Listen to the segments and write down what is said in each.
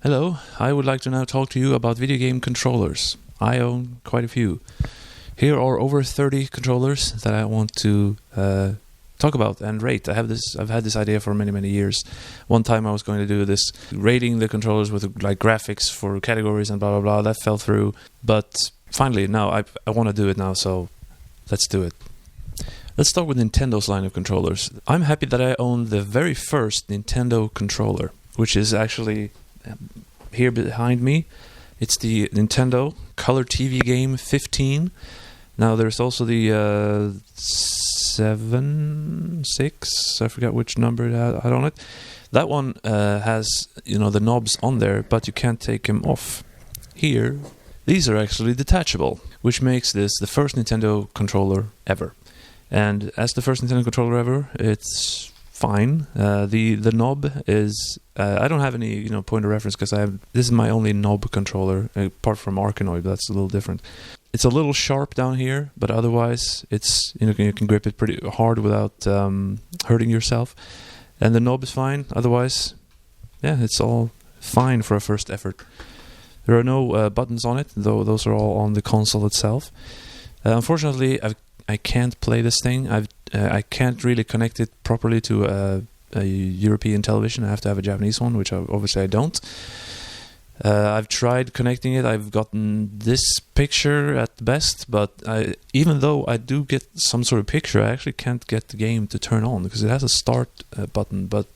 Hello, I would like to now talk to you about video game controllers. I own quite a few. Here are over 30 controllers that I want to talk about and rate. I've had this idea for many years. One time I was going to do this, rating the controllers with like graphics for categories and blah blah blah. That fell through, but finally now I want to do it now. So let's do it. Let's start with Nintendo's line of controllers. I'm happy that I own the very first Nintendo controller, which is actually here behind me. It's the Nintendo Color TV Game 15. Now there's also the 6, I forgot which number it had on it. That one has the knobs on there, but you can't take them off. Here, these are actually detachable, which makes this the first Nintendo controller ever. And as the first Nintendo controller ever, it's fine. The knob is I don't have any point of reference because this is my only knob controller apart from Arkanoid. That's a little different. It's a little sharp down here, but otherwise it's you can grip it pretty hard without hurting yourself. And the knob is fine. Otherwise, yeah, it's all fine for a first effort. There are no buttons on it, though those are all on the console itself. Unfortunately, I can't play this thing. I can't really connect it properly to a European television. I have to have a Japanese one, which obviously I don't. I've tried connecting it. I've gotten this picture at best, but even though I do get some sort of picture, I actually can't get the game to turn on because it has a start button, but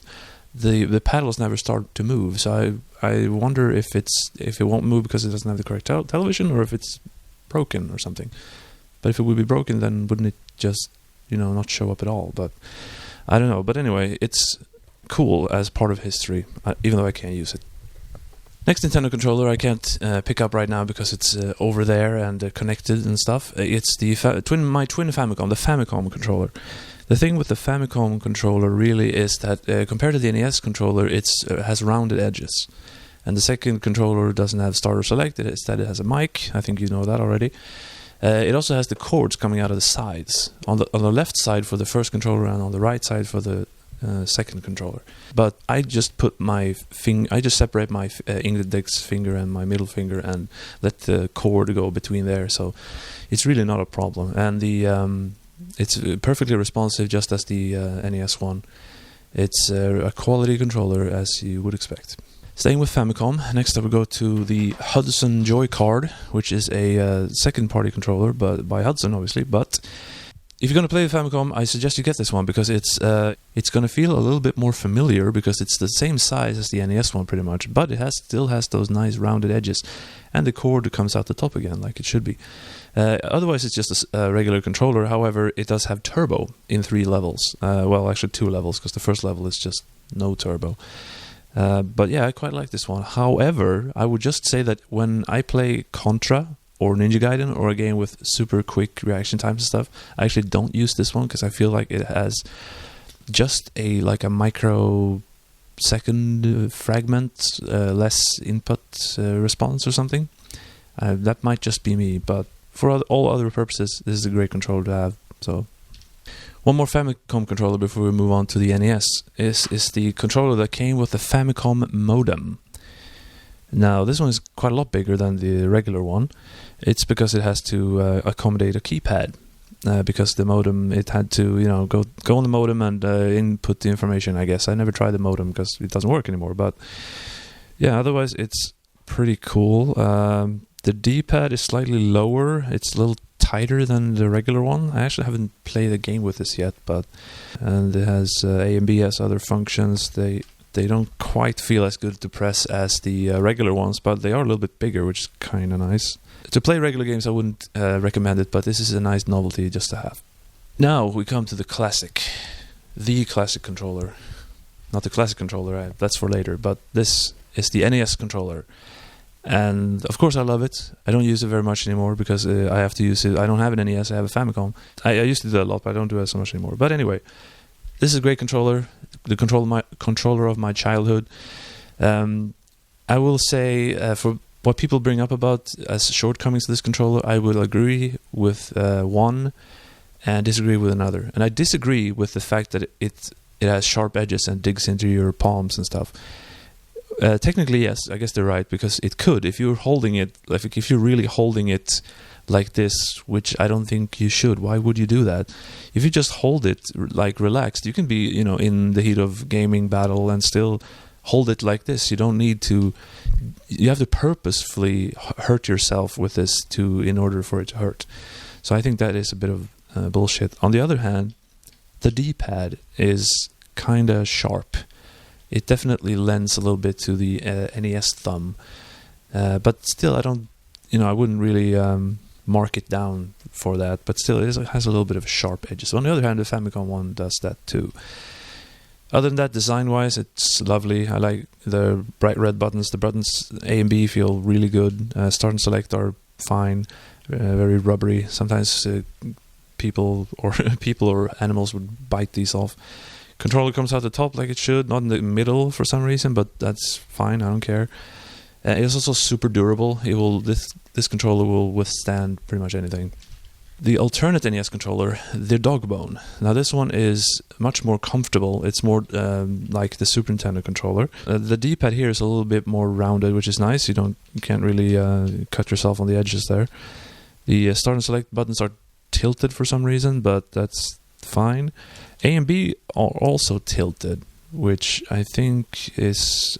the paddles never start to move. So I wonder if it won't move because it doesn't have the correct television, or if it's broken or something. But if it would be broken, then wouldn't it just not show up at all? But I don't know. But anyway, it's cool as part of history, even though I can't use it. Next Nintendo controller I can't pick up right now because it's over there and connected and stuff. It's my twin Famicom, the Famicom controller. The thing with the Famicom controller really is that compared to the NES controller, it has rounded edges. And the second controller doesn't have start or select. Instead it has a mic. I think you know that already. It also has the cords coming out of the sides. On the left side for the first controller and on the right side for the second controller. But I just put I just separate my index finger and my middle finger and let the cord go between there. So it's really not a problem. And it's perfectly responsive, just as the NES one. It's a quality controller as you would expect. Staying with Famicom, next I will go to the Hudson Joy-Card, which is a second-party controller, but by Hudson, obviously. But if you're going to play the Famicom, I suggest you get this one because it's going to feel a little bit more familiar because it's the same size as the NES one, pretty much. But it still has those nice rounded edges, and the cord comes out the top again, like it should be. Otherwise, it's just a regular controller. However, it does have turbo in 3 levels. Well, actually 2 levels, because the first level is just no turbo. But yeah, I quite like this one. However, I would just say that when I play Contra or Ninja Gaiden or a game with super quick reaction times and stuff, I actually don't use this one because I feel like it has just a microsecond fragment, less input response or something. That might just be me, but for all other purposes, this is a great controller to have. So. One more Famicom controller before we move on to the NES is the controller that came with the Famicom modem. Now, this one is quite a lot bigger than the regular one. It's because it has to accommodate a keypad. Because the modem, it had to go on the modem and input the information, I guess. I never tried the modem because it doesn't work anymore. But yeah, otherwise it's pretty cool. The D-pad is slightly lower. It's a little tighter than the regular one. I actually haven't played a game with this yet, and it has A and B as other functions. They don't quite feel as good to press as the regular ones, but they are a little bit bigger, which is kind of nice. To play regular games, I wouldn't recommend it, but this is a nice novelty just to have. Now we come to the classic controller. Not the classic controller, that's for later, but this is the NES controller. And of course I love it. I don't use it very much anymore because I have to use it. I don't have an NES, I have a Famicom. I used to do that a lot, but I don't do it so much anymore. But anyway, this is a great controller. The controller of my childhood. I will say for what people bring up about as shortcomings of this controller, I will agree with one and disagree with another. And I disagree with the fact that it has sharp edges and digs into your palms and stuff. Technically, yes, I guess they're right, because it could. If you're holding it, like if you're really holding it like this, which I don't think you should. Why would you do that? If you just hold it like relaxed, you can be, you know, in the heat of gaming battle and still hold it like this. You don't need to. You have to purposefully hurt yourself with this in order for it to hurt. So I think that is a bit of bullshit. On the other hand, the D-pad is kind of sharp. It definitely lends a little bit to the NES thumb, but still, I wouldn't really mark it down for that. But still, it has a little bit of sharp edges. On the other hand, the Famicom one does that too. Other than that, design-wise, it's lovely. I like the bright red buttons. The buttons A and B feel really good. Start and select are fine, very rubbery. Sometimes people or animals would bite these off. Controller comes out the top like it should, not in the middle for some reason, but that's fine. I don't care. It's also super durable. This controller will withstand pretty much anything. The alternate NES controller, the Dogbone. Now this one is much more comfortable. It's more like the Super Nintendo controller. The D-pad here is a little bit more rounded, which is nice. You can't really cut yourself on the edges there. The start and select buttons are tilted for some reason, but that's fine. A and B are also tilted, which I think is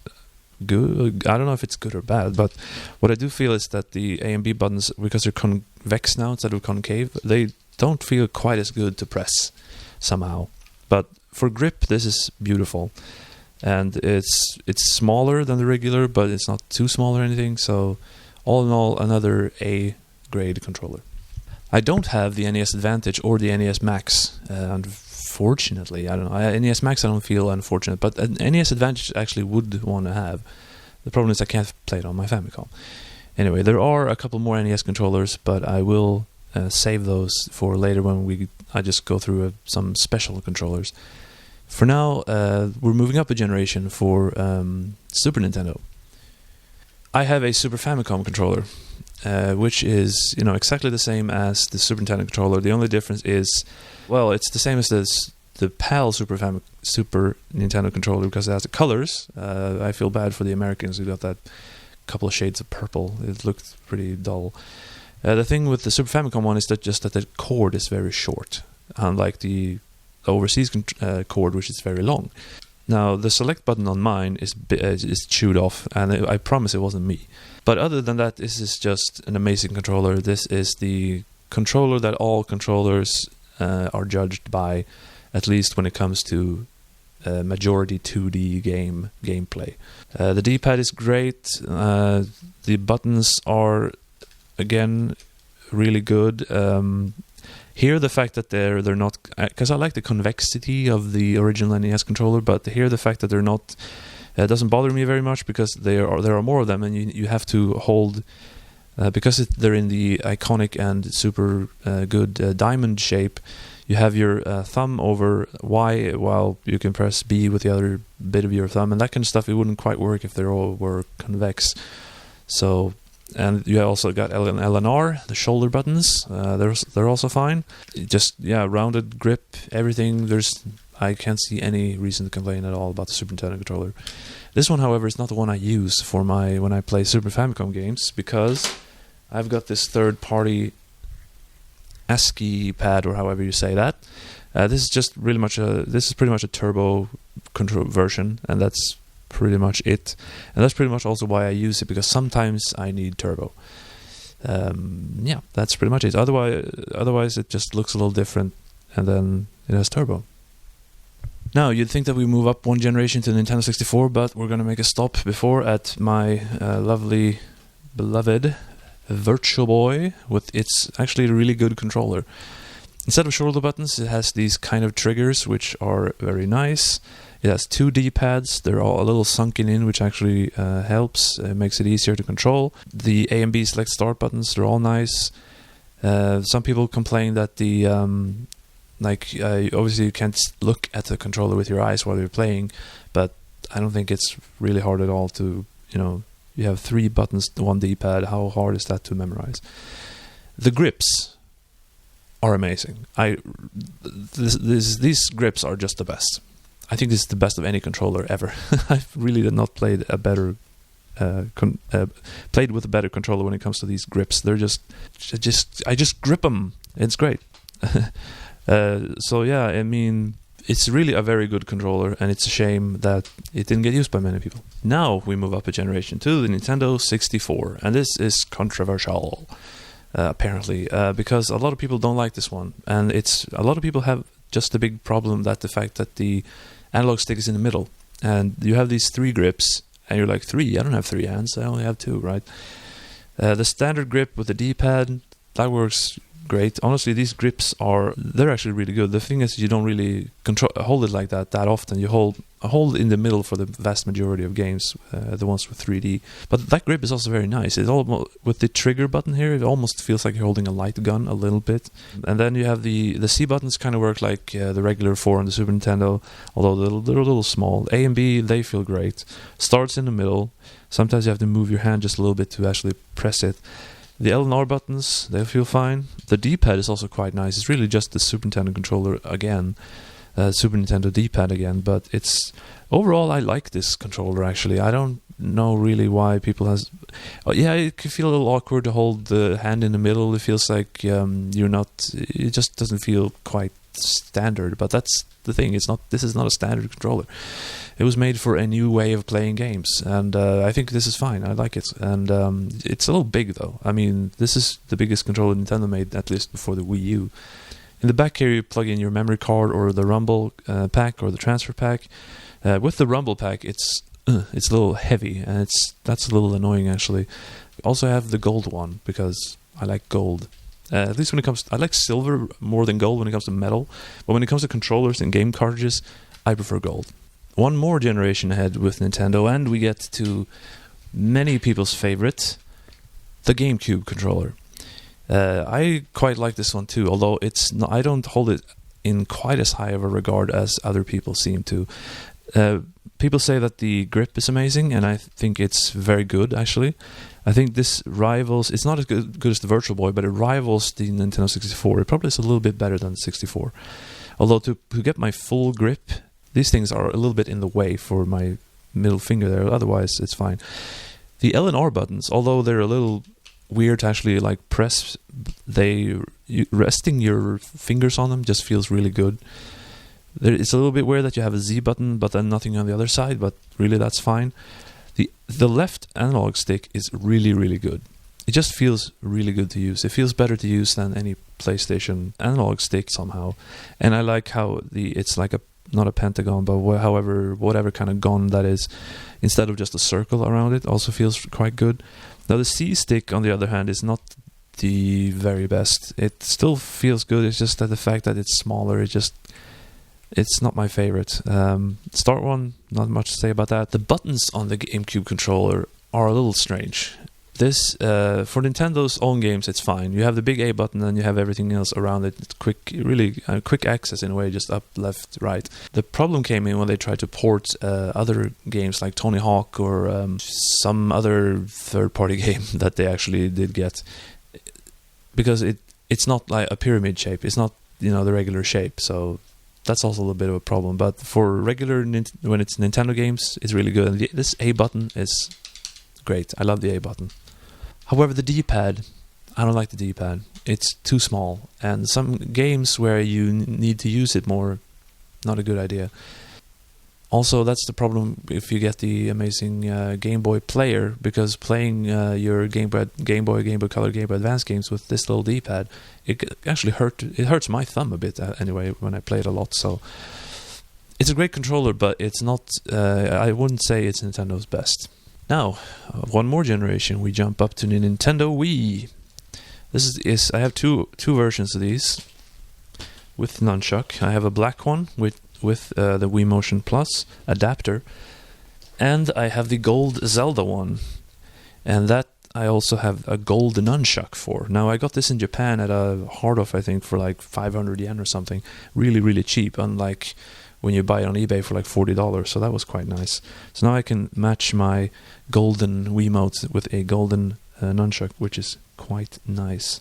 good. I don't know if it's good or bad, but what I do feel is that the A and B buttons, because they're convex now instead of concave, they don't feel quite as good to press somehow. But for grip, this is beautiful, and it's smaller than the regular, but it's not too small or anything. So all in all, another A grade controller. I don't have the NES Advantage or the NES Max, unfortunately. I don't know. NES Max I don't feel unfortunate, but an NES Advantage actually would want to have. The problem is I can't play it on my Famicom. Anyway, there are a couple more NES controllers, but I will save those for later when I just go through some special controllers. For now, we're moving up a generation for Super Nintendo. I have a Super Famicom controller, which is exactly the same as the Super Nintendo controller. The only difference is, well, it's the same as the PAL Super Nintendo controller because it has the colors. I feel bad for the Americans who got that couple of shades of purple. It looked pretty dull. The thing with the Super Famicom one is that the cord is very short, unlike the overseas cord, which is very long. Now, the select button on mine is chewed off, and I promise it wasn't me. But other than that, this is just an amazing controller. This is the controller that all controllers are judged by, at least when it comes to majority 2D gameplay. The D-pad is great. The buttons are, again, really good. Here, the fact that they're not, because I like the convexity of the original NES controller, but here the fact that they're not doesn't bother me very much because there are more of them, and you have to hold because they're in the iconic and super good diamond shape. You have your thumb over Y while you can press B with the other bit of your thumb, and that kind of stuff. It wouldn't quite work if they all were convex. So. And you also got L and R, the shoulder buttons. They're also fine. Rounded grip, everything. I can't see any reason to complain at all about the Super Nintendo controller. This one, however, is not the one I use for when I play Super Famicom games because I've got this third-party ASCII pad, or however you say that. This is pretty much a turbo control version, and that's pretty much it, and that's pretty much also why I use it, because sometimes I need turbo. That's pretty much it. Otherwise it just looks a little different, and then it has turbo. Now, you'd think that we move up one generation to Nintendo 64, but we're going to make a stop before at my lovely, beloved Virtual Boy, with its actually a really good controller. Instead of shoulder buttons, it has these kind of triggers, which are very nice. It has 2 D-pads. They're all a little sunken in, which actually helps. It makes it easier to control. The A and B select start buttons, they're all nice. Some people complain that obviously you can't look at the controller with your eyes while you're playing, but I don't think it's really hard at all to, you have 3 buttons, 1 D-pad. How hard is that to memorize? The grips are amazing. These grips are just the best. I think this is the best of any controller ever. I really did not played a better played with a better controller when it comes to these grips. They're I just grip them. It's great. So yeah, I mean, it's really a very good controller, and it's a shame that it didn't get used by many people. Now we move up a generation to the Nintendo 64, and this is controversial, apparently, because a lot of people don't like this one, and a lot of people have just a big problem that the fact that the analog stick is in the middle, and you have these 3 grips. And you're like, 3? I don't have 3 hands. I only have 2, right? The standard grip with the D-pad, that works great. Honestly, these grips they're actually really good. The thing is, you don't really hold it like that often. You hold in the middle for the vast majority of games, the ones with 3D. But that grip is also very nice. It's almost, with the trigger button here, it almost feels like you're holding a light gun a little bit. And then you have the C buttons kind of work like the regular 4 on the Super Nintendo, although they're a little small. A and B, they feel great. Starts in the middle. Sometimes you have to move your hand just a little bit to actually press it. The L and R buttons, they feel fine. The D-pad is also quite nice. It's really just the Super Nintendo controller again. Super Nintendo D-pad again. But it's... Overall, I like this controller, actually. I don't know really why people has... yeah, it can feel a little awkward to hold the hand in the middle. It feels like you're not... It just doesn't feel quite standard. But that's the thing. This is not a standard controller. It was made for a new way of playing games, and I think this is fine. I like it, and it's a little big though. I mean, this is the biggest controller Nintendo made, at least before the Wii U. In the back here, you plug in your memory card or the Rumble pack or the transfer pack. With the Rumble pack, it's a little heavy, and that's a little annoying actually. Also, I have the gold one because I like gold. At least when it comes, I like silver more than gold when it comes to metal. But when it comes to controllers and game cartridges, I prefer gold. One more generation ahead with Nintendo, and we get to many people's favorite, the GameCube controller. I quite like this one too, although I don't hold it in quite as high of a regard as other people seem to. People say that the grip is amazing, and I think it's very good actually. I think this rivals, it's not as good as the Virtual Boy, but it rivals the Nintendo 64. It probably is a little bit better than the 64. Although to get my full grip, these things are a little bit in the way for my middle finger there. Otherwise, it's fine. The L and R buttons, although they're a little weird to actually like press, resting your fingers on them just feels really good. It's a little bit weird that you have a Z button, but then nothing on the other side. But really, that's fine. The left analog stick is really, really good. It just feels really good to use. It feels better to use than any PlayStation analog stick somehow. And I like how it's like not a pentagon, but whatever kind of gun that is, instead of just a circle around it, also feels quite good. Now the C stick, on the other hand, is not the very best. It still feels good. It's just that the fact that it's smaller, it's not my favorite. Start one, not much to say about that. The buttons on the GameCube controller are a little strange. This, for Nintendo's own games, it's fine. You have the big A button and you have everything else around it. It's quick access in a way, just up, left, right. The problem came in when they tried to port other games like Tony Hawk or some other third-party game that they actually did get. Because it's not like a pyramid shape. It's not, the regular shape. So that's also a little bit of a problem. But for regular, when it's Nintendo games, it's really good. And this A button is great. I love the A button. However, the D-pad, I don't like the D-pad. It's too small. And some games where you need to use it more, not a good idea. Also, that's the problem if you get the amazing Game Boy player, because playing your Game Boy Color, Game Boy Advance games with this little D-pad, it actually hurts my thumb a bit anyway when I play it a lot. So it's a great controller, but it's not. I wouldn't say it's Nintendo's best. Now, one more generation, we jump up to the Nintendo Wii. This is I have two versions of these with nunchuck. I have a black one with the Wii Motion Plus adapter, and I have the gold Zelda one, and that I also have a gold nunchuck for. Now, I got this in Japan at a hard-off, I think, for like 500 yen or something. Really, really cheap, unlike when you buy it on eBay for like $40, so that was quite nice. So now I can match my golden Wiimote with a golden nunchuck, which is quite nice.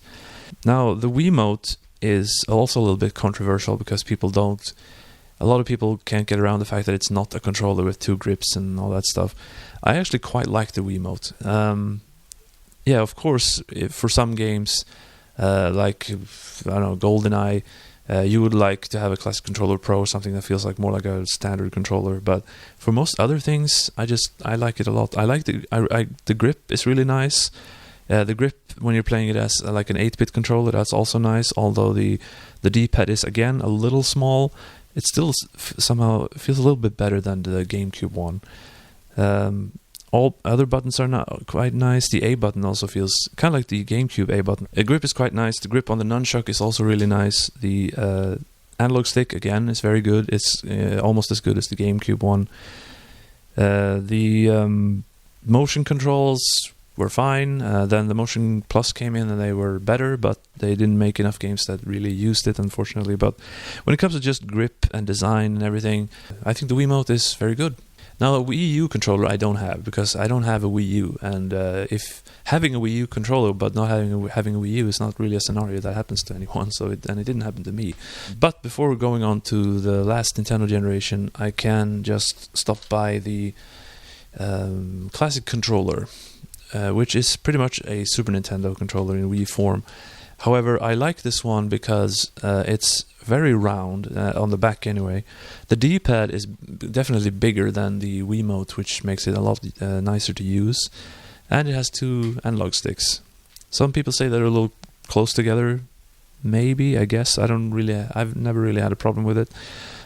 Now, the Wiimote is also a little bit controversial because people don't... A lot of people can't get around the fact that it's not a controller with 2 grips and all that stuff. I actually quite like the Wiimote. Yeah, of course, for some games, like, I don't know, GoldenEye, you would like to have a Classic Controller Pro or something that feels like more like a standard controller. But for most other things, I like it a lot. I like the grip is really nice. The grip when you're playing it as like an 8-bit controller, that's also nice. Although the D-pad is again a little small, it still somehow feels a little bit better than the GameCube one. All other buttons are not quite nice. The A button also feels kind of like the GameCube A button. The grip is quite nice. The grip on the nunchuck is also really nice. The analog stick, again, is very good. It's almost as good as the GameCube one. The motion controls were fine. Then the Motion Plus came in and they were better, but they didn't make enough games that really used it, unfortunately. But when it comes to just grip and design and everything, I think the Wiimote is very good. Now, a Wii U controller I don't have, because I don't have a Wii U, and if having a Wii U controller but not having a Wii U is not really a scenario that happens to anyone, and it didn't happen to me. But before going on to the last Nintendo generation, I can just stop by the Classic Controller, which is pretty much a Super Nintendo controller in Wii form. However, I like this one because it's very round, on the back anyway. The D-pad is definitely bigger than the Wiimote, which makes it a lot nicer to use. And it has 2 analog sticks. Some people say they're a little close together. Maybe, I guess. I've never really had a problem with it.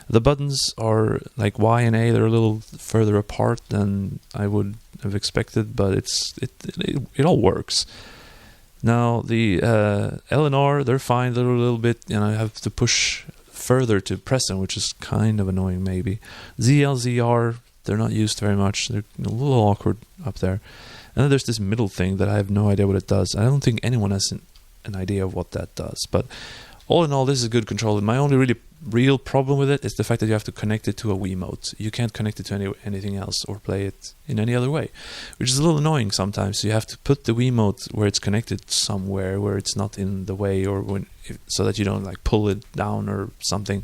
The buttons are like Y and A, they're a little further apart than I would have expected, but it all works. Now, the L and R, they're fine. They're a little bit, I have to push further to press them, which is kind of annoying, maybe. ZL, ZR, they're not used very much. They're a little awkward up there. And then there's this middle thing that I have no idea what it does. I don't think anyone has an idea of what that does. But all in all, this is a good controller. My only really real problem with it is the fact that you have to connect it to a Wiimote. You can't connect it to anything else or play it in any other way, which is a little annoying sometimes. You have to put the Wiimote where it's connected somewhere where it's not in the way, or so that you don't like pull it down or something.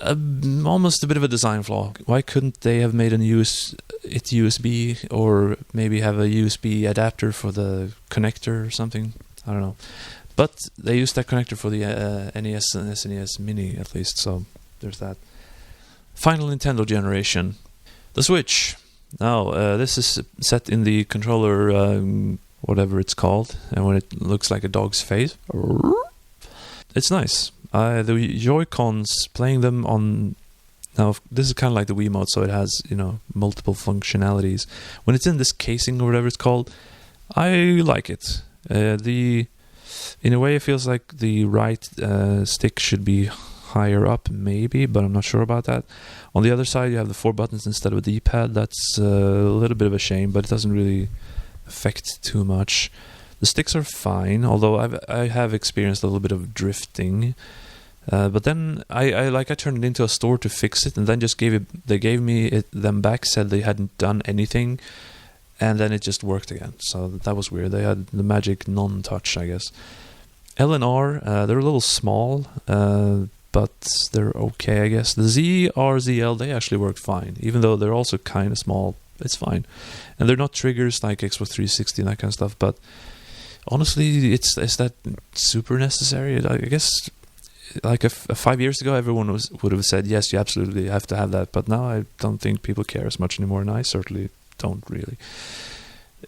Almost a bit of a design flaw. Why couldn't they have made it USB, or maybe have a USB adapter for the connector or something? I don't know. But they used that connector for the NES and SNES Mini, at least, so there's that. Final Nintendo generation. The Switch. Now, this is set in the controller, whatever it's called, and when it looks like a dog's face. It's nice. The Joy-Cons, playing them on... Now, this is kind of like the Wiimote, so it has, multiple functionalities. When it's in this casing or whatever it's called, I like it. In a way, it feels like the right stick should be higher up, maybe, but I'm not sure about that. On the other side, you have the 4 buttons instead of a D-pad. That's a little bit of a shame, but it doesn't really affect too much. The sticks are fine, although I have experienced a little bit of drifting. But then I turned it into a store to fix it, and then just they gave me them back, said they hadn't done anything. And then it just worked again. So that was weird. They had the magic non-touch, I guess. L and R, they're a little small, but they're okay, I guess. The Z, R, ZL, they actually work fine. Even though they're also kind of small, it's fine. And they're not triggers like Xbox 360 and that kind of stuff. But honestly, is that super necessary? I guess like 5 years ago, everyone would have said, yes, you absolutely have to have that. But now I don't think people care as much anymore, and I certainly don't really.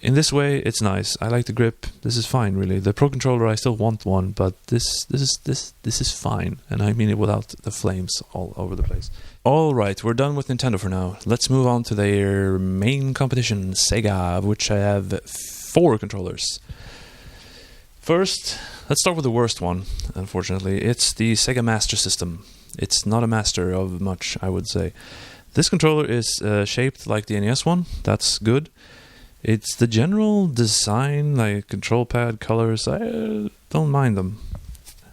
In this way, it's nice. I like the grip. This is fine, really. The Pro Controller, I still want one, but this is fine, and I mean it without the flames all over the place. All right, we're done with Nintendo for now. Let's move on to their main competition, Sega, of which I have 4 controllers. First, let's start with the worst one, unfortunately. It's the Sega Master System. It's not a master of much, I would say. This controller is shaped like the NES one. That's good. It's the general design, like control pad colors. I don't mind them.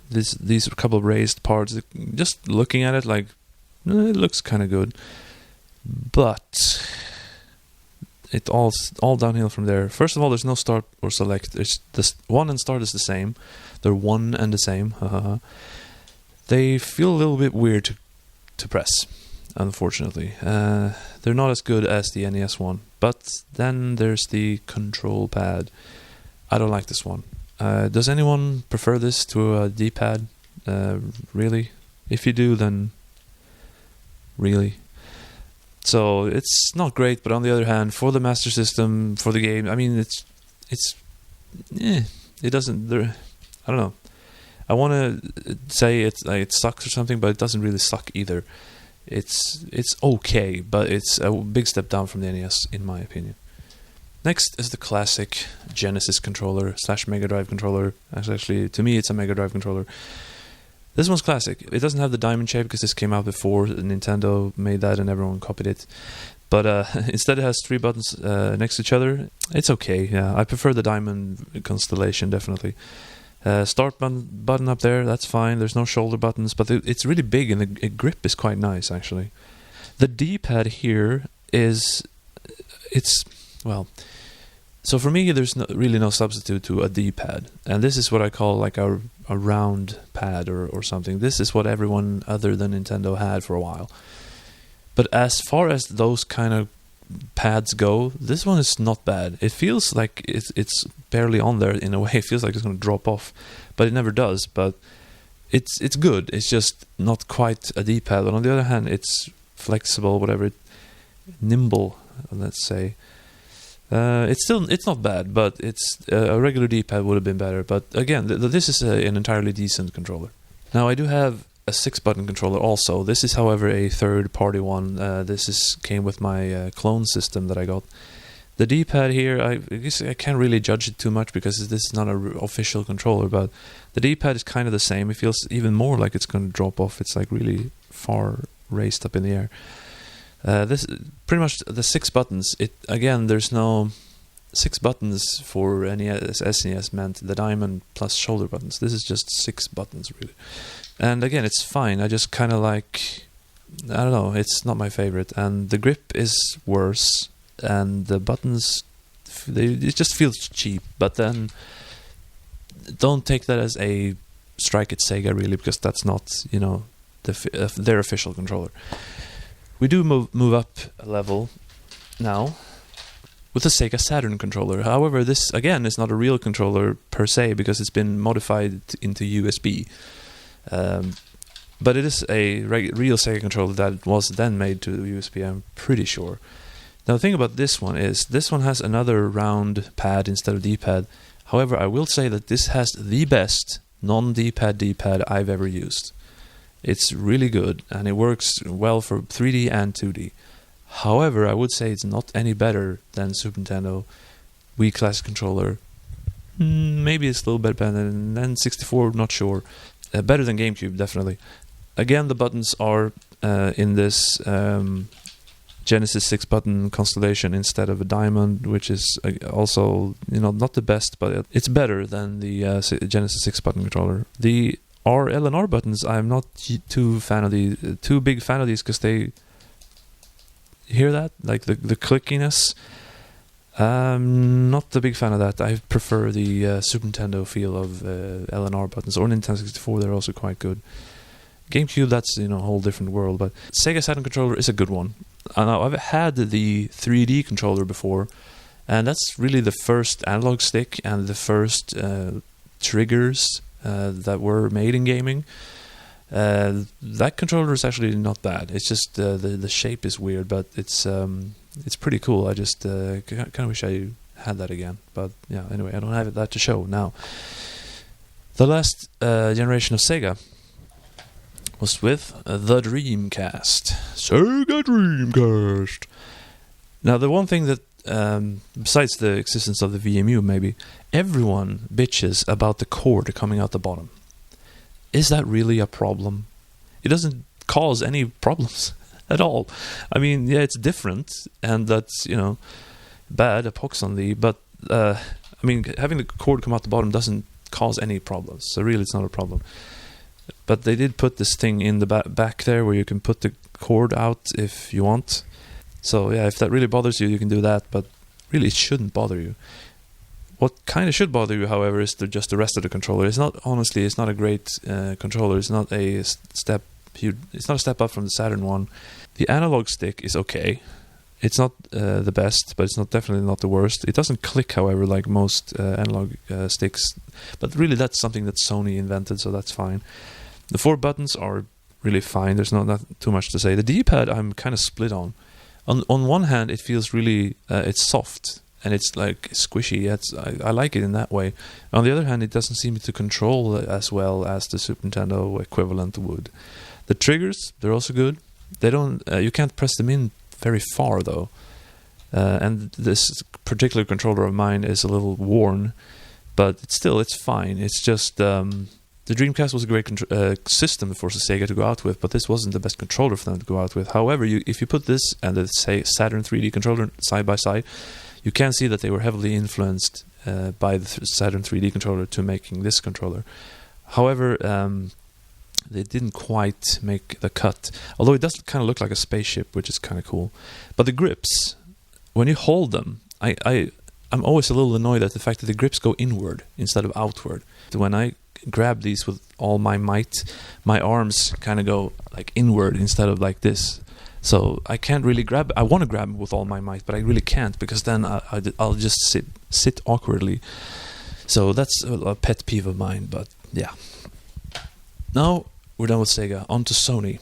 These couple of raised parts. Just looking at it, like it looks kind of good, but it all downhill from there. First of all, there's no start or select. It's this 1 and start is the same. They're one and the same. They feel a little bit weird to press, unfortunately. They're not as good as the NES one. But then there's the control pad. I don't like this one. Does anyone prefer this to a D-pad? Really? If you do, then really? So it's not great, but on the other hand, for the Master System, for the game, I mean, it doesn't. I don't know. I want to say it sucks or something, but it doesn't really suck either. It's okay, but it's a big step down from the NES, in my opinion. Next is the classic Genesis controller / Mega Drive controller. Actually, to me, it's a Mega Drive controller. This one's classic. It doesn't have the diamond shape because this came out before Nintendo made that and everyone copied it. But instead it has 3 buttons next to each other. It's okay, yeah. I prefer the diamond constellation, definitely. Start button up there, that's fine. There's no shoulder buttons, but it's really big and the grip is quite nice, actually. The D-pad here well, so for me there's really no substitute to a D-pad. And this is what I call like a round pad or something. This is what everyone other than Nintendo had for a while. But as far as those kind of pads go, this one is not bad. It feels like it's barely on there in a way. It feels like it's going to drop off, but it never does. But it's good. It's just not quite a D-pad. But on the other hand, it's flexible, whatever, nimble. Let's say it's not bad, but it's a regular D-pad would have been better. But again, this is an entirely decent controller. Now I do have a 6-button controller also. This is, however, a third-party one. This came with my clone system that I got. The D-pad here, I guess I can't really judge it too much because this is not an official controller, but the D-pad is kind of the same. It feels even more like it's going to drop off. It's like really far raised up in the air. This pretty much the 6 buttons. Again, there's no 6 buttons for NES. SNES meant the diamond plus shoulder buttons. This is just 6 buttons, really. And again, it's fine. I just kind of like, I don't know, it's not my favorite. And the grip is worse. And the buttons, it just feels cheap. But then, don't take that as a strike at Sega, really, because that's not, their official controller. We do move up a level now with the Sega Saturn controller. However, this, again, is not a real controller per se, because it's been modified into USB. But it is a real Sega controller that was then made to USB, I'm pretty sure. Now the thing about this one is, this one has another round pad instead of D-pad. However, I will say that this has the best non-D-pad D-pad I've ever used. It's really good, and it works well for 3D and 2D. However, I would say it's not any better than Super Nintendo, Wii Classic Controller. Maybe it's a little bit better than N64, not sure. Better than GameCube, definitely. Again, the buttons are in this Genesis 6-button constellation instead of a diamond, which is also not the best, but it's better than the Genesis 6-button controller. The R, L, and R buttons, I'm not too big fan of these, because they, you hear that? Like the clickiness. Not a big fan of that. I prefer the Super Nintendo feel of L and R buttons, or Nintendo 64. They're also quite good. GameCube, that's a whole different world. But Sega Saturn controller is a good one. Now I've had the 3D controller before, and that's really the first analog stick and the first triggers that were made in gaming. That controller is actually not bad. It's just the shape is weird, but it's pretty cool. I just kind of wish I had that again. But yeah, anyway, I don't have that to show now. The last generation of Sega was with the Dreamcast. Sega Dreamcast! Now, the one thing that, besides the existence of the VMU, maybe, everyone bitches about the cord coming out the bottom. Is that really a problem? It doesn't cause any problems at all. I mean, yeah, it's different, and that's, bad, epoxy, but, I mean, having the cord come out the bottom doesn't cause any problems, so really it's not a problem. But they did put this thing in the back there where you can put the cord out if you want. So yeah, if that really bothers you, you can do that, but really it shouldn't bother you. What kind of should bother you, however, is just the rest of the controller. It's not a great controller. It's not a step it's not a step up from the Saturn one. The analog stick is okay. It's not the best, but it's definitely not the worst. It doesn't click, however, like most analog sticks. But really, that's something that Sony invented, so that's fine. The 4 buttons are really fine. There's not too much to say. The D-pad, I'm kind of split on. On one hand, it feels really it's soft and it's like squishy. I like it in that way. On the other hand, it doesn't seem to control as well as the Super Nintendo equivalent would. The triggers, they're also good. They don't. You can't press them in very far though. And this particular controller of mine is a little worn, but it's fine. It's just the Dreamcast was a great system for Sega to go out with, but this wasn't the best controller for them to go out with. However, if you put this and the Saturn 3D controller side by side, you can see that they were heavily influenced by the Saturn 3D controller to making this controller. However, they didn't quite make the cut, although it does kind of look like a spaceship, which is kind of cool. But the grips, when you hold them, I'm always a little annoyed at the fact that the grips go inward instead of outward. When I grab these with all my might, my arms kind of go like inward instead of like this. So I can't really grab. I want to grab with all my might, but I really can't because then I'll just sit awkwardly. So that's a pet peeve of mine. But yeah. Now we're done with Sega. On to Sony.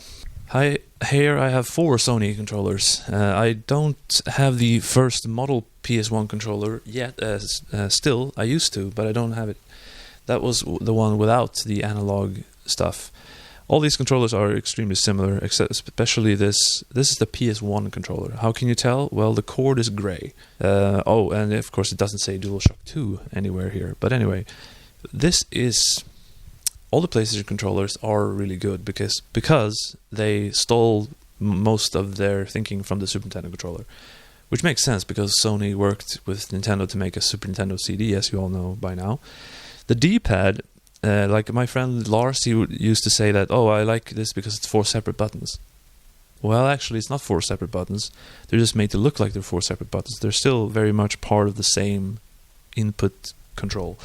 Here I have 4 Sony controllers. I don't have the first model PS1 controller yet. Still, I used to, but I don't have it. That was the one without the analog stuff. All these controllers are extremely similar, except especially this. This is the PS1 controller. How can you tell? Well, the cord is gray. And of course it doesn't say DualShock 2 anywhere here. But anyway, this is... All the PlayStation controllers are really good because they stole most of their thinking from the Super Nintendo controller. Which makes sense because Sony worked with Nintendo to make a Super Nintendo CD, as you all know by now. The D-pad, like my friend Lars, he used to say that, I like this because it's 4 separate buttons. Well, actually, it's not 4 separate buttons. They're just made to look like they're 4 separate buttons. They're still very much part of the same input control.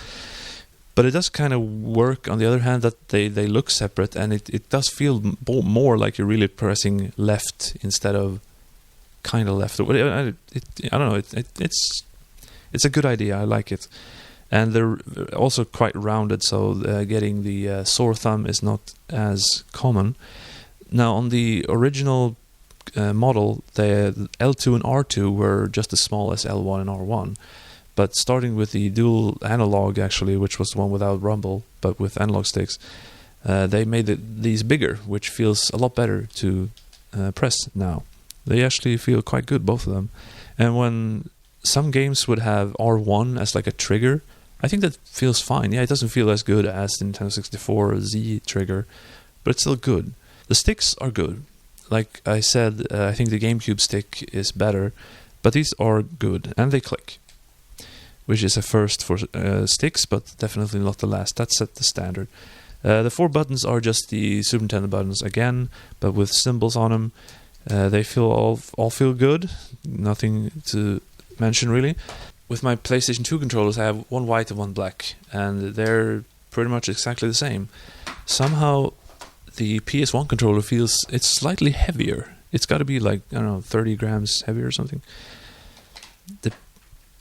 But it does kind of work, on the other hand, that they look separate, and it does feel more like you're really pressing left instead of kind of left. I don't know, it's a good idea, I like it. And they're also quite rounded, so getting the sore thumb is not as common. Now, on the original model, the L2 and R2 were just as small as L1 and R1. But starting with the dual analog, actually, which was the one without rumble, but with analog sticks, they made these bigger, which feels a lot better to press now. They actually feel quite good, both of them. And when some games would have R1 as like a trigger, I think that feels fine. Yeah, it doesn't feel as good as the Nintendo 64 Z trigger, but it's still good. The sticks are good. Like I said, I think the GameCube stick is better, but these are good, and they click, which is a first for sticks, but definitely not the last. That set the standard. The 4 buttons are just the Super Nintendo buttons again, but with symbols on them. They feel all feel good. Nothing to mention really. With my PlayStation 2 controllers, I have one white and one black, and they're pretty much exactly the same. Somehow, the PS1 controller feels it's slightly heavier. It's got to be like 30 grams heavier or something.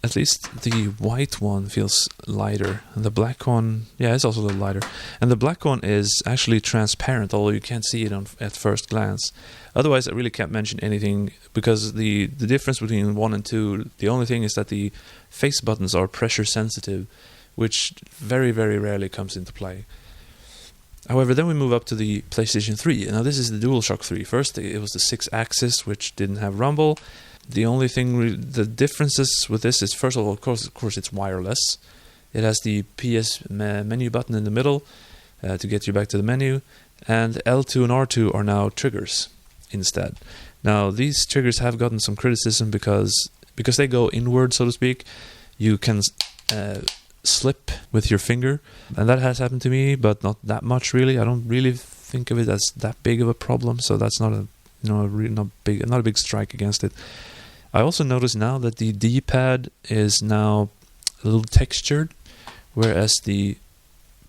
At least the white one feels lighter, and the black one, it's also a little lighter. And the black one is actually transparent, although you can't see it at first glance. Otherwise, I really can't mention anything, because the difference between 1 and 2, the only thing is that the face buttons are pressure sensitive, which very, very rarely comes into play. However, then we move up to the PlayStation 3. Now, this is the DualShock 3. First, it was the 6-axis, which didn't have rumble. The only thing, the differences with this is, first of all, of course, it's wireless. It has the PS menu button in the middle to get you back to the menu, and L2 and R2 are now triggers instead. Now, these triggers have gotten some criticism because they go inward, so to speak. You can slip with your finger, and that has happened to me, but not that much really. I don't really think of it as that big of a problem, so that's not not a big strike against it. I also notice now that the D-pad is now a little textured, whereas the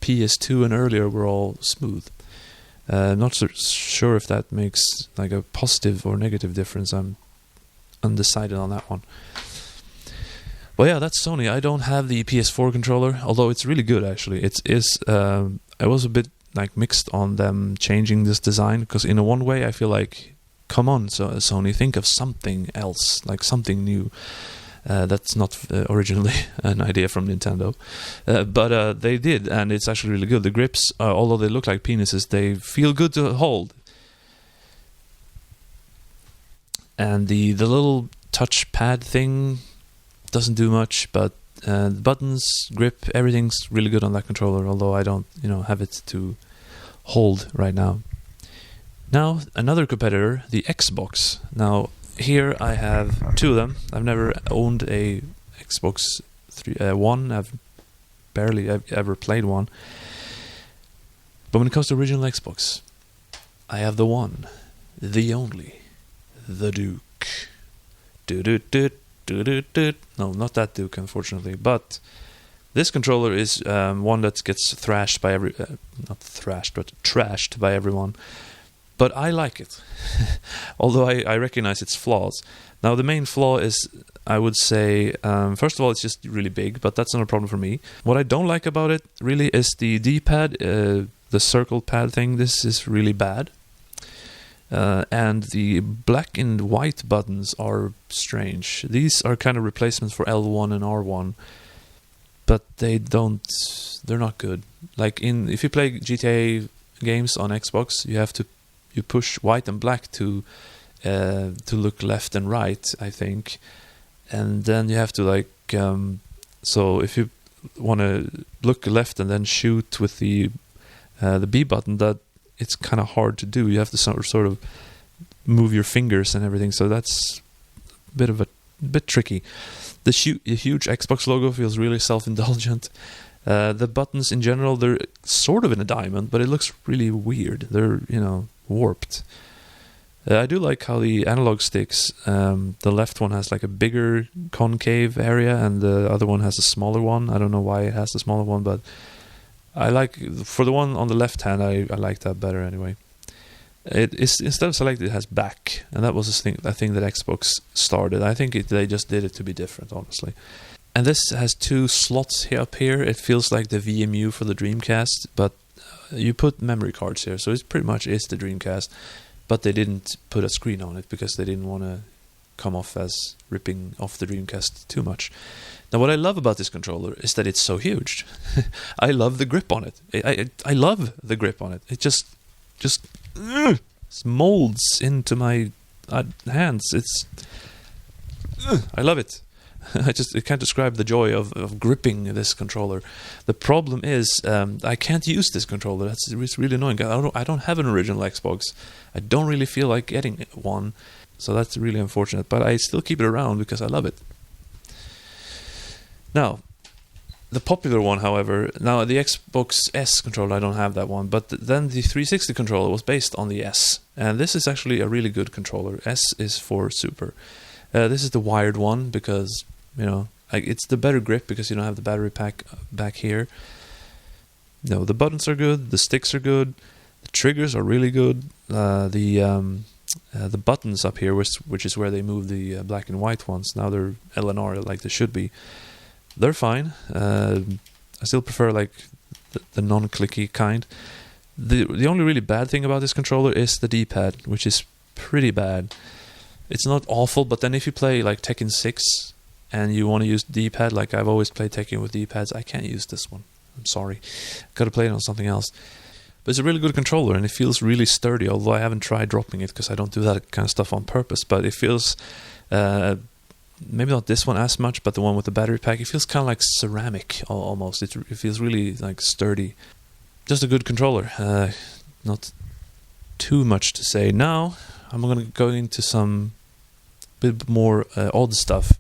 PS2 and earlier were all smooth. Not sure if that makes like a positive or negative difference. I'm undecided on that one. Well, yeah, that's Sony. I don't have the PS4 controller, although it's really good actually. I was a bit like mixed on them changing this design, because in a one way I feel like, come on, Sony, think of something else, like something new. That's not originally an idea from Nintendo, but they did, and it's actually really good. The grips, although they look like penises, they feel good to hold. And the little touchpad thing doesn't do much, but the buttons, grip, everything's really good on that controller, although I don't, have it to hold right now. Now, another competitor, the Xbox. Now, here I have two of them. I've never owned a Xbox One. I've barely ever played one. But when it comes to original Xbox, I have the one, the only, the Duke. No, not that Duke, unfortunately. But this controller is one that gets thrashed by not thrashed, but trashed by everyone. But I like it, although I recognize its flaws. Now, the main flaw is, I would say, first of all, it's just really big, but that's not a problem for me. What I don't like about it, really, is the D-pad, the circle pad thing. This is really bad. And the black and white buttons are strange. These are kind of replacements for L1 and R1, but they're not good. Like if you play GTA games on Xbox, you push white and black to look left and right, I think, and then you have to so if you want to look left and then shoot with the B button, that it's kind of hard to do. You have to sort of move your fingers and everything, so that's a bit tricky. The huge Xbox logo feels really self-indulgent. The buttons in general, they're sort of in a diamond, but it looks really weird. They're, warped. I do like how the analog sticks, the left one has like a bigger concave area and the other one has a smaller one. I don't know why it has the smaller one, but I like, for the one on the left hand, I like that better anyway. Instead of selected, it has back, and that was a thing that Xbox started. I think they just did it to be different, honestly. And this has two slots up here. It feels like the VMU for the Dreamcast, but you put memory cards here, so it pretty much is the Dreamcast, but they didn't put a screen on it because they didn't want to come off as ripping off the Dreamcast too much. Now, what I love about this controller is that it's so huge. I love the grip on it. I love the grip on it. It just molds into my hands. I love it. I can't describe the joy of gripping this controller. The problem is I can't use this controller. It's really annoying. I don't have an original Xbox. I don't really feel like getting one, so that's really unfortunate. But I still keep it around because I love it. Now, the popular one, however, now the Xbox S controller, I don't have that one, but then the 360 controller was based on the S, and this is actually a really good controller. S is for Super. This is the wired one because, it's the better grip because you don't have the battery pack back here. No, the buttons are good, the sticks are good, the triggers are really good. The buttons up here, which is where they move the black and white ones, now they're L and R like they should be. They're fine. I still prefer the non-clicky kind. The only really bad thing about this controller is the D-pad, which is pretty bad. It's not awful, but then if you play like Tekken 6 and you want to use D-pad, like I've always played Tekken with D-pads, I can't use this one. I'm sorry. Got to play it on something else. But it's a really good controller and it feels really sturdy, although I haven't tried dropping it because I don't do that kind of stuff on purpose. But it feels, maybe not this one as much, but the one with the battery pack, it feels kind of like ceramic almost. It feels really like sturdy. Just a good controller. Not too much to say. Now I'm going to go into some bit more odd stuff.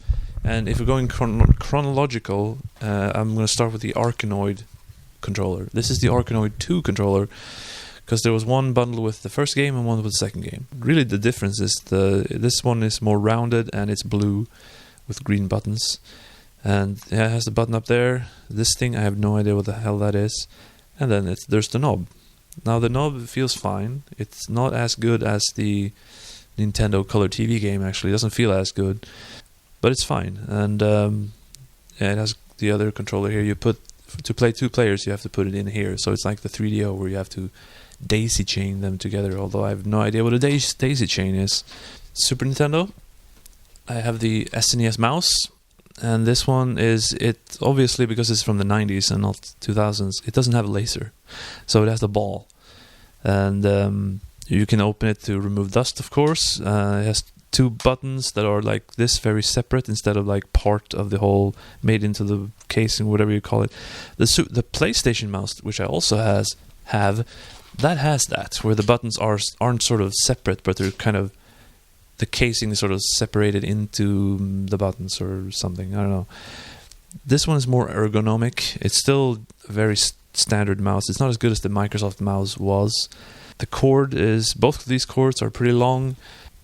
And if we're going chronological, I'm going to start with the Arkanoid controller. This is the Arkanoid 2 controller because there was one bundle with the first game and one with the second game. Really the difference is this one is more rounded and it's blue with green buttons. And it has the button up there. This thing, I have no idea what the hell that is. And then there's the knob. Now the knob feels fine. It's not as good as the Nintendo Color TV game, actually. It doesn't feel as good, but it's fine. And yeah, it has the other controller here. You put, to play 2 players, you have to put it in here. So it's like the 3DO where you have to daisy chain them together, although I have no idea what a daisy chain is. Super Nintendo, I have the SNES mouse. And this one is, it obviously, because it's from the 90s and not 2000s, it doesn't have a laser. So it has the ball. And you can open it to remove dust, of course. It has 2 buttons that are like this, very separate, instead of like part of the whole, made into the casing, whatever you call it. The PlayStation mouse, which I also have, that has that, where the buttons aren't sort of separate, but they're kind of, the casing is sort of separated into the buttons or something. I don't know. This one is more ergonomic. It's still a very standard mouse. It's not as good as the Microsoft mouse was. The cord is, both of these cords are pretty long.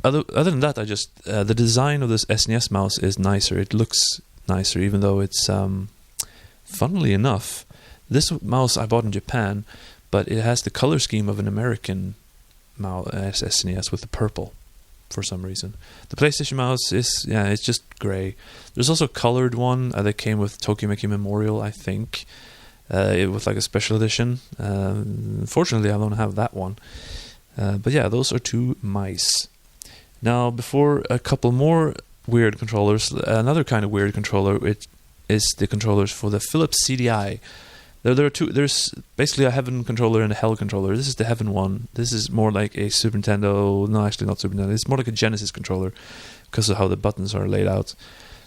Other than that, the design of this SNES mouse is nicer. It looks nicer, even though it's, funnily enough, this mouse I bought in Japan, but it has the color scheme of an American mouse, SNES, with the purple. For some reason, the PlayStation mouse is, it's just gray. There's also a colored one that came with Tokimeki Memorial, I think, with like a special edition. Unfortunately, I don't have that one. But yeah, those are 2 mice. Now, before a couple more weird controllers, another kind of weird controller, it is the controllers for the Philips CDI. There are 2. There's basically a Heaven controller and a Hell controller. This is the Heaven one. This is more like a Super Nintendo. No, actually not Super Nintendo. It's more like a Genesis controller because of how the buttons are laid out.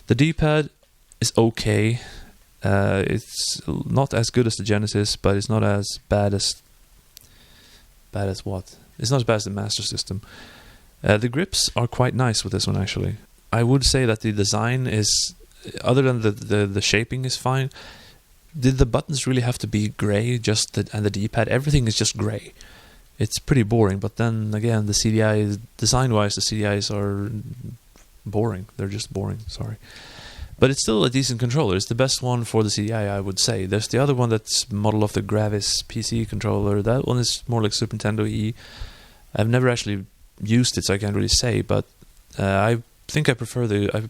The D-pad is okay. It's not as good as the Genesis, but it's not as bad as what? It's not as bad as the Master System. The grips are quite nice with this one, actually. I would say that the design is, other than the shaping is fine. Did the buttons really have to be gray? And the D-pad, everything is just gray. It's pretty boring. But then again, the CDI, design-wise, the CDIs are boring. They're just boring. Sorry, but it's still a decent controller. It's the best one for the CDI, I would say. There's the other one that's modeled off the Gravis PC controller. That one is more like Super Nintendo-y. I've never actually used it, so I can't really say. But I think I prefer the.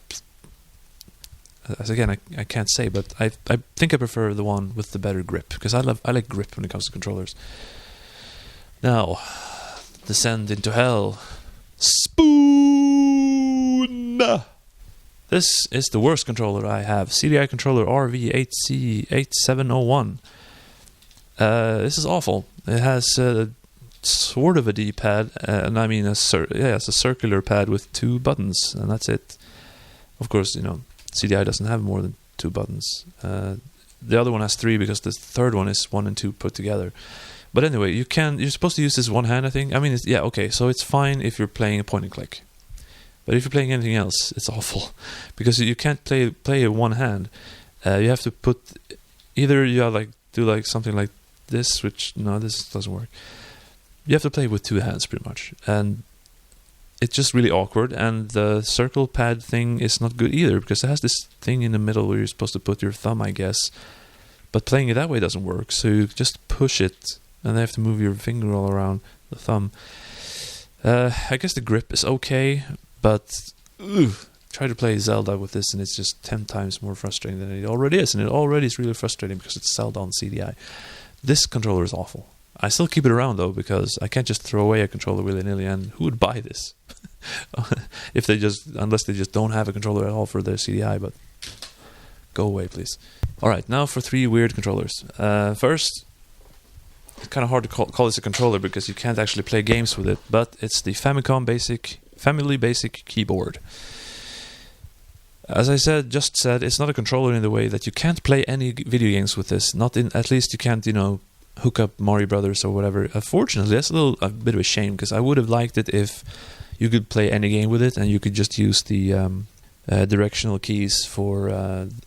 As again, I can't say, but I think I prefer the one with the better grip, because I like grip when it comes to controllers. Now, descend into hell. Spoon! This is the worst controller I have. CDI controller RV8C8701. This is awful. It has sort of a D-pad, and I mean it's a circular pad with 2 buttons, and that's it. Of course, CDI doesn't have more than 2 buttons. The other one has 3 because the third one is 1 and 2 put together. But anyway, you're supposed to use this one hand, I think. I mean, okay, so it's fine if you're playing a point and click. But if you're playing anything else, it's awful. Because you can't play a one hand. You have to put, either you have do something like this, which, no, this doesn't work. You have to play with 2 hands pretty much. And it's just really awkward, and the circle pad thing is not good either, because it has this thing in the middle where you're supposed to put your thumb, I guess. But playing it that way doesn't work, so you just push it, and then you have to move your finger all around the thumb. I guess the grip is okay, but try to play Zelda with this, and it's just 10 times more frustrating than it already is, and it already is really frustrating because it's Zelda on CDI. This controller is awful. I still keep it around though, because I can't just throw away a controller willy-nilly, and who would buy this? Unless they just don't have a controller at all for their CDI, but go away, please. Alright, now for 3 weird controllers. First, it's kind of hard to call this a controller because you can't actually play games with it, but it's the Family Basic Keyboard. As I said, it's not a controller in the way that you can't play any video games with this. At least you can't, hook up Mario Brothers or whatever. Unfortunately, that's a bit of a shame, because I would have liked it if you could play any game with it and you could just use the directional keys for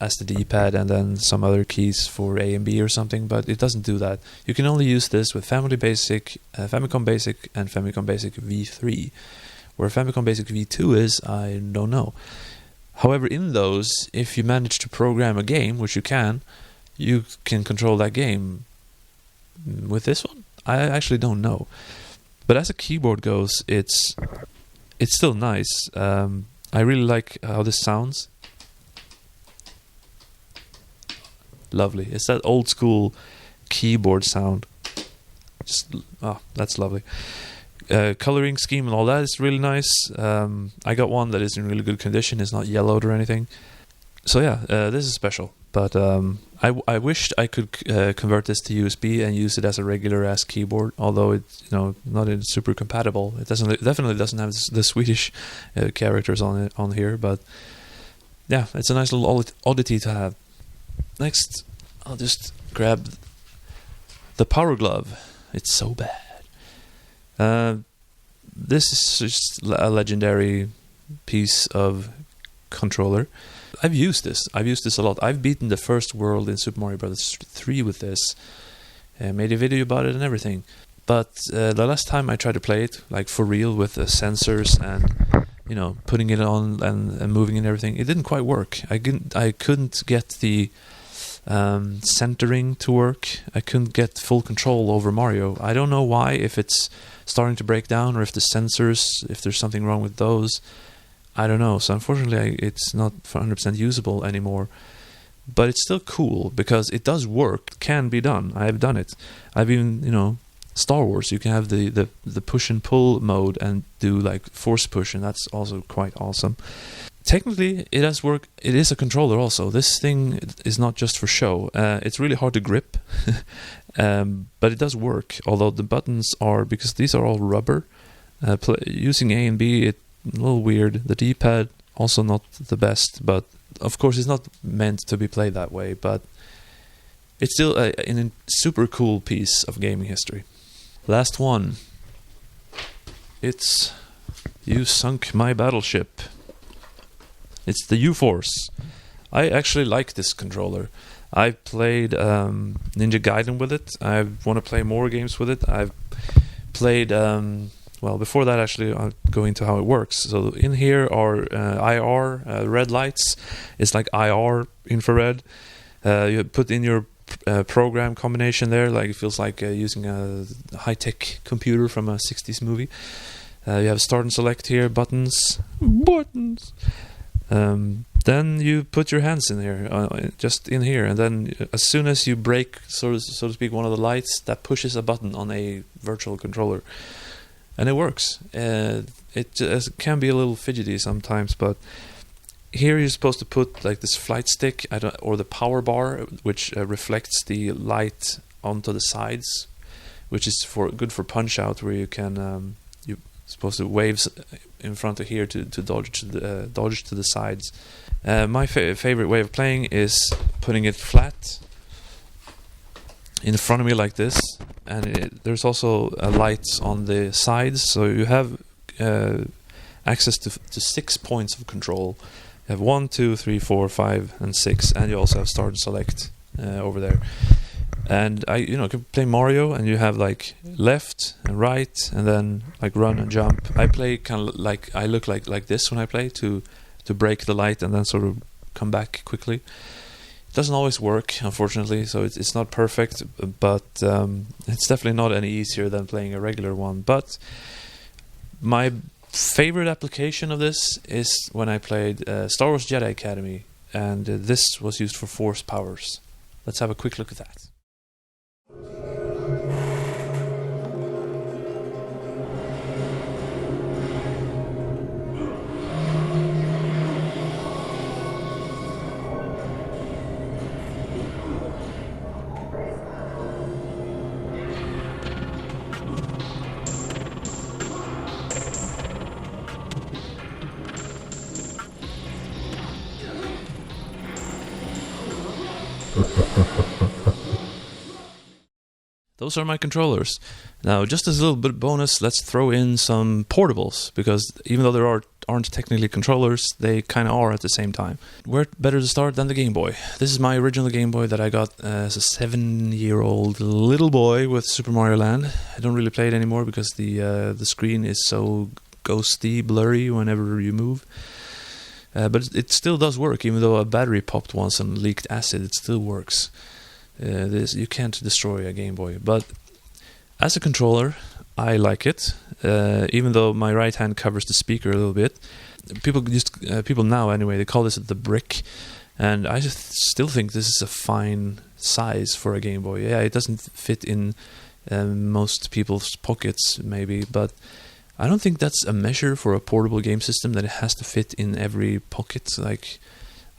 as the D-pad, and then some other keys for A and B or something, but it doesn't do that. You can only use this with Family Basic, Famicom Basic, and Famicom Basic V3. Where Famicom Basic V2 is, I don't know. However, in those, if you manage to program a game, which you can control that game with this one. I actually don't know. But as a keyboard goes, it's still nice. I really like how this sounds. Lovely. It's that old school keyboard sound. That's lovely. Coloring scheme and all that is really nice. I got one that is in really good condition. It's not yellowed or anything. So yeah, this is special. But I wished I could convert this to USB and use it as a regular ass keyboard. Although it's not super compatible. It definitely doesn't have the Swedish characters on here. But yeah, it's a nice little oddity to have. Next, I'll just grab the Power Glove. It's so bad. This is just a legendary piece of controller. I've used this a lot. I've beaten the first world in Super Mario Bros. 3 with this. Made a video about it and everything. But the last time I tried to play it, like for real with the sensors and putting it on and moving and everything, it didn't quite work. I couldn't get the centering to work. I couldn't get full control over Mario. I don't know why, if it's starting to break down or if the sensors, if there's something wrong with those. I don't know. So unfortunately, it's not 100% usable anymore. But it's still cool because it does work. It can be done. I have done it. I've even, Star Wars, you can have the push and pull mode and do like force push, and that's also quite awesome. Technically, it does work. It is a controller also. This thing is not just for show. It's really hard to grip, but it does work. Although the buttons are, because these are all rubber, using A and B, it's a little weird. The D-pad, also not the best, but of course it's not meant to be played that way, but it's still a super cool piece of gaming history. Last one. It's You Sunk My Battleship. It's the U-Force. I actually like this controller. I've played Ninja Gaiden with it. I want to play more games with it. I've played... before that, actually, I'll go into how it works. So in here are IR, red lights. It's like IR, infrared. You put in your program combination there. Like it feels like using a high-tech computer from a 60s movie. You have start and select here, buttons. Then you put your hands in here, just in here, and then as soon as you break, so to speak, one of the lights, that pushes a button on a virtual controller, and it works. It can be a little fidgety sometimes, but here you're supposed to put like this flight stick, or the power bar, which reflects the light onto the sides, which is good for punch out, where you can you're supposed to waves in front of here to dodge to the sides. My favorite way of playing is putting it flat in front of me like this, and there's also lights on the sides, so you have access to 6 points of control. You have 1, 2, 3, 4, 5, and 6, and you also have start and select over there. And I can play Mario, and you have like left and right, and then like run and jump. I play kind of like, I look like this when I play to break the light and then sort of come back quickly. It doesn't always work, unfortunately, so it's not perfect, but it's definitely not any easier than playing a regular one. But my favorite application of this is when I played Star Wars Jedi Academy, and this was used for force powers. Let's have a quick look at that. Those are my controllers. Now, just as a little bit of bonus, let's throw in some portables, because even though there aren't technically controllers, they kind of are at the same time. Where better to start than the Game Boy? This is my original Game Boy that I got as a 7-year-old little boy with Super Mario Land. I don't really play it anymore because the screen is so ghosty, blurry whenever you move. But it still does work, even though a battery popped once and leaked acid. It still works. You can't destroy a Game Boy. But As a controller, I like it, even though my right hand covers the speaker a little bit. People now anyway, they call this the brick, and I just still think this is a fine size for a Game Boy. Yeah, it doesn't fit in most people's pockets maybe, but I don't think that's a measure for a portable game system, that it has to fit in every pocket. Like,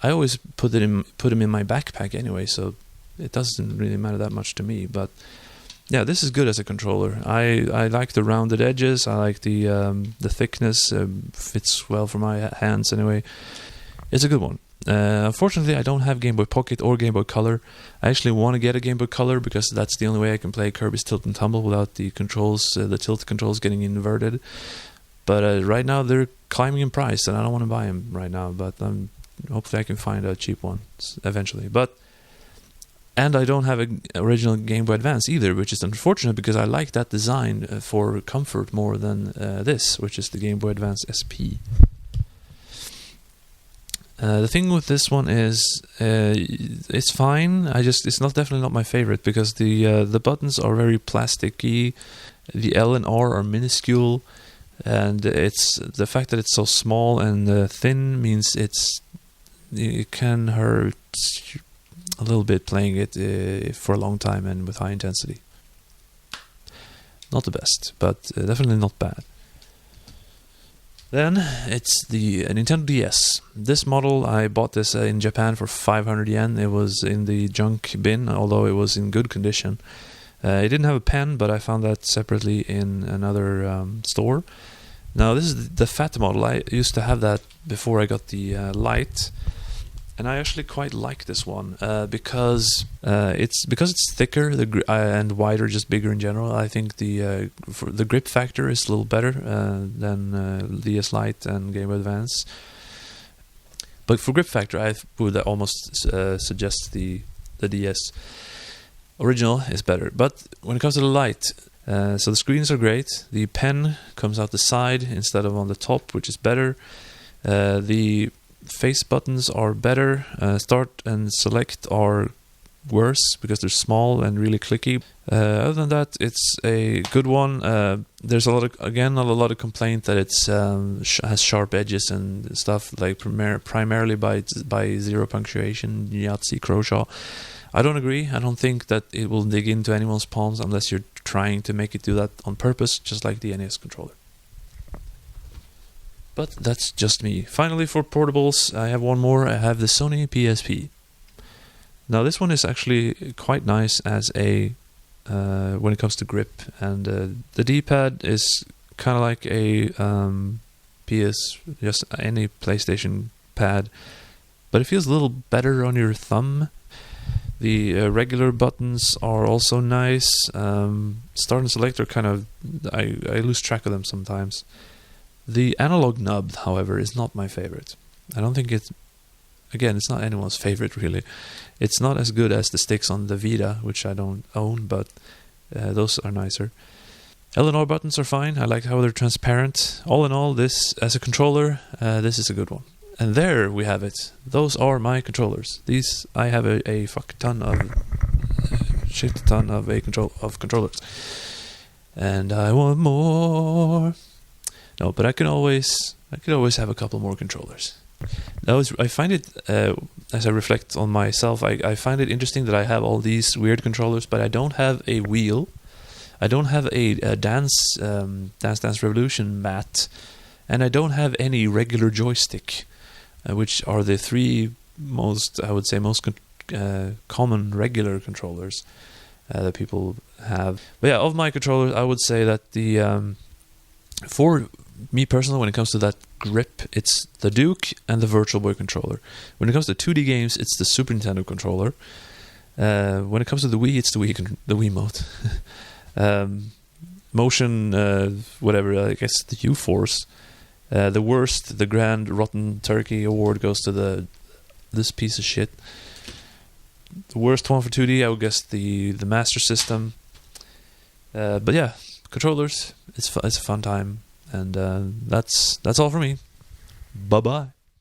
I always put them in my backpack anyway, so it doesn't really matter that much to me. But yeah, this is good as a controller. I like the rounded edges. I like the thickness. Fits well for my hands anyway. It's a good one. Unfortunately, I don't have Game Boy Pocket or Game Boy Color. I actually want to get a Game Boy Color because that's the only way I can play Kirby's Tilt and Tumble without the controls, the tilt controls getting inverted. But right now they're climbing in price, and I don't want to buy them right now. But hopefully I can find a cheap one eventually. And I don't have an original Game Boy Advance either, which is unfortunate because I like that design for comfort more than this, which is the Game Boy Advance SP. The thing with this one is it's fine. It's definitely not my favorite because the buttons are very plasticky. The L and R are minuscule, and it's the fact that it's so small and thin means it can hurt a little bit playing it for a long time and with high intensity. Not the best, but definitely not bad. Then it's the Nintendo DS. This model, I bought this in Japan for 500 yen. It was in the junk bin, although it was in good condition. It didn't have a pen, but I found that separately in another store. Now, this is the fat model. I used to have that before I got the light. And I actually quite like this one because it's thicker and wider, just bigger in general. I think the grip factor is a little better than DS Lite and Game Boy Advance. But for grip factor, I would almost suggest the DS original is better. But when it comes to the Lite, so the screens are great. The pen comes out the side instead of on the top, which is better. The face buttons are better. Start and select are worse because they're small and really clicky. Other than that, it's a good one. There's a lot of complaint that it's has sharp edges and stuff, like primarily by zero punctuation, Yahtzee, Croshaw. I don't agree. I don't think that it will dig into anyone's palms unless you're trying to make it do that on purpose, just like the NES controller. But that's just me. Finally, for portables, I have one more. I have the Sony PSP. Now, this one is actually quite nice as when it comes to grip, and the D-pad is kind of like a just any PlayStation pad, but it feels a little better on your thumb. The regular buttons are also nice. Start and select are kind of I lose track of them sometimes. The analog nub, however, is not my favorite. I don't think it's not anyone's favorite, really. It's not as good as the sticks on the Vita, which I don't own, but those are nicer. L and R buttons are fine. I like how they're transparent. All in all, this, as a controller, this is a good one. And there we have it. Those are my controllers. These, I have a shit ton of controllers. And I want more. No, but I could always have a couple more controllers. I find it, as I reflect on myself, I find it interesting that I have all these weird controllers, but I don't have a wheel. I don't have a Dance Revolution mat, and I don't have any regular joystick, which are the three most common regular controllers that people have. But yeah, of my controllers, I would say that for me personally, when it comes to that grip, it's the Duke and the Virtual Boy controller. When it comes to 2D games, it's the Super Nintendo controller. When it comes to the Wii, it's the Wiimote. Motion, whatever, I guess the U-Force. The worst, the Grand Rotten Turkey Award goes to this piece of shit. The worst one for 2D, I would guess the Master System. But yeah, controllers, it's a fun time. And that's all for me. Bye-bye.